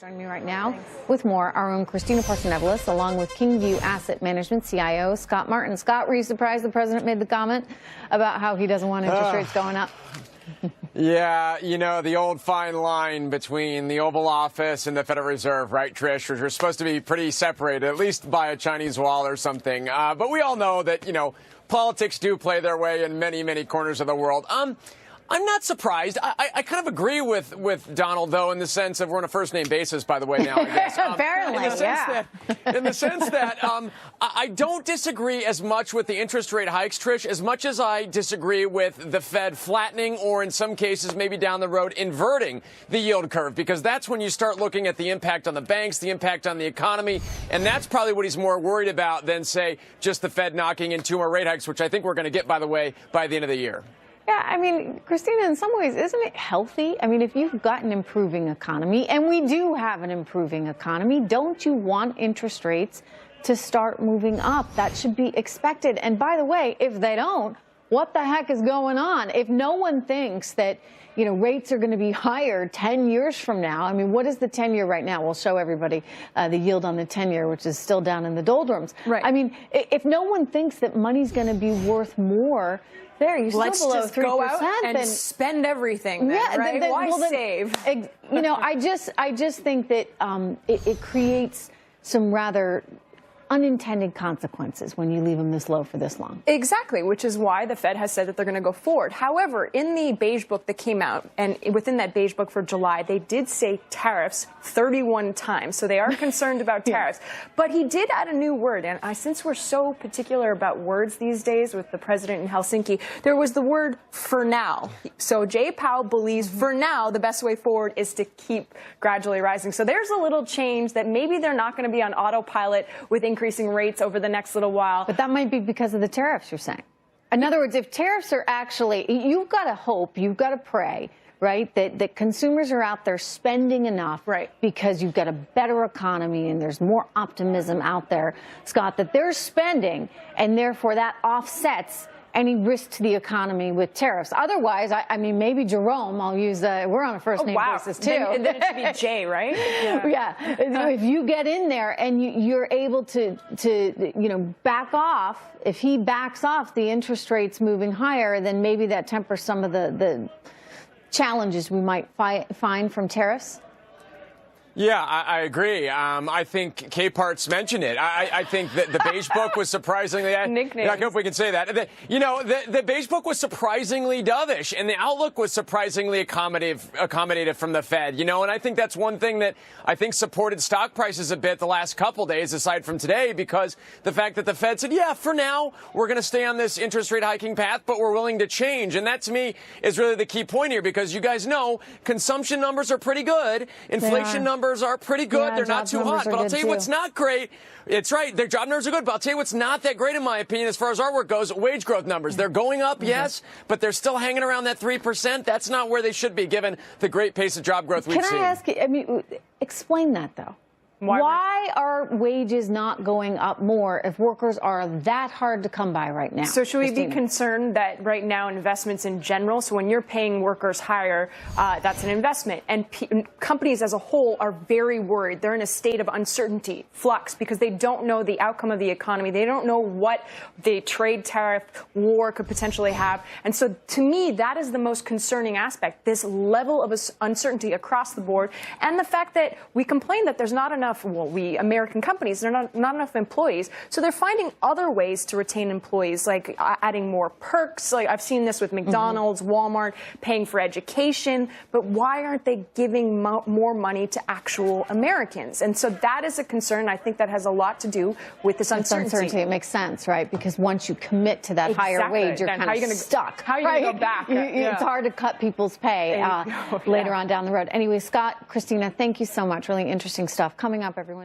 Joining me right now with more, our own Christina Partsinevelos, along with Kingview Asset Management CIO Scott Martin. Scott, were you surprised the president made the comment about how he doesn't want interest rates going up? Yeah, you know, the old fine line between the Oval Office and the Federal Reserve, right, Trish, which are supposed to be pretty separated, at least by a Chinese wall or something. But we all know that, you know, politics do play their way in many, many corners of the world. I'm not surprised. I kind of agree with Donald, though, in the sense of we're on a first-name basis, by the way, now, I guess. Apparently, in the sense that I don't disagree as much with the interest rate hikes, Trish, as much as I disagree with the Fed flattening or, in some cases, maybe down the road, inverting the yield curve, because that's when you start looking at the impact on the banks, the impact on the economy, and that's probably what he's more worried about than, say, just the Fed knocking in 2 more rate hikes, which I think we're going to get, by the way, by the end of the year. Yeah, I mean, Christina, in some ways, isn't it healthy? I mean, if you've got an improving economy, and we do have an improving economy, don't you want interest rates to start moving up? That should be expected. And by the way, if they don't, what the heck is going on? If no one thinks that, you know, rates are going to be higher 10 years from now, I mean, what is the 10-year right now? We'll show everybody the yield on the 10-year, which is still down in the doldrums. Right. I mean, if no one thinks that money's going to be worth more, you're still Let's below just 3%. go out and spend everything, then, yeah, right? Why save? You know, I just think that it creates some rather unintended consequences when you leave them this low for this long. Exactly, which is why the Fed has said that they're going to go forward. However, in the beige book that came out, and within that beige book for July, they did say tariffs 31 times. So they are concerned about tariffs. But he did add a new word. And since we're so particular about words these days with the president in Helsinki, there was the word for now. So Jay Powell believes for now the best way forward is to keep gradually rising. So there's a little change that maybe they're not going to be on autopilot with increasing rates over the next little while. But that might be because of the tariffs, you're saying. In other words, if tariffs are actually, you've got to hope, you've got to pray, right, that consumers are out there spending enough, right, because you've got a better economy and there's more optimism out there, Scott, that they're spending, and therefore that offsets any risk to the economy with tariffs. Otherwise, I mean, maybe Jerome, I'll use, we're on a first-name basis, too. Then it should be Jay, right? Yeah. If you get in there and you're able to, you know, back off, if he backs off the interest rates moving higher, then maybe that tempers some of the challenges we might find from tariffs. Yeah, I agree. I think K-Parts mentioned it. I think that the beige book was surprisingly... Nicknames. I hope we can say that. You know, the beige book was surprisingly dovish, and the outlook was surprisingly accommodative from the Fed. You know, and I think that's one thing that I think supported stock prices a bit the last couple days, aside from today, because the fact that the Fed said, yeah, for now, we're going to stay on this interest rate hiking path, but we're willing to change. And that, to me, is really the key point here, because you guys know consumption numbers are pretty good. Inflation numbers are pretty good. Yeah, they're not too hot. But I'll tell you what's not great. It's right. Their job numbers are good. But I'll tell you what's not that great, in my opinion, as far as our work goes, wage growth numbers. They're going up, yes, but they're still hanging around that 3%. That's not where they should be, given the great pace of job growth we've seen. Can I ask you, I mean, explain that, though. Why are wages not going up more if workers are that hard to come by right now? So should we Christina? be concerned that right now investments in general, so when you're paying workers higher, that's an investment. And companies as a whole are very worried. They're in a state of uncertainty, flux, because they don't know the outcome of the economy. They don't know what the trade tariff war could potentially have. And so to me, that is the most concerning aspect, this level of uncertainty across the board, and the fact that we complain that there's not enough, well, we American companies, there are not enough employees. So they're finding other ways to retain employees, like adding more perks. Like I've seen this with McDonald's, Walmart, paying for education. But why aren't they giving more money to actual Americans? And so that is a concern. I think that has a lot to do with this uncertainty. It makes sense, right? Because once you commit to that higher wage, you're kind of stuck. How are you going to go back? It's hard to cut people's pay later on down the road. Anyway, Scott, Christina, thank you so much. Really interesting stuff coming up, everyone.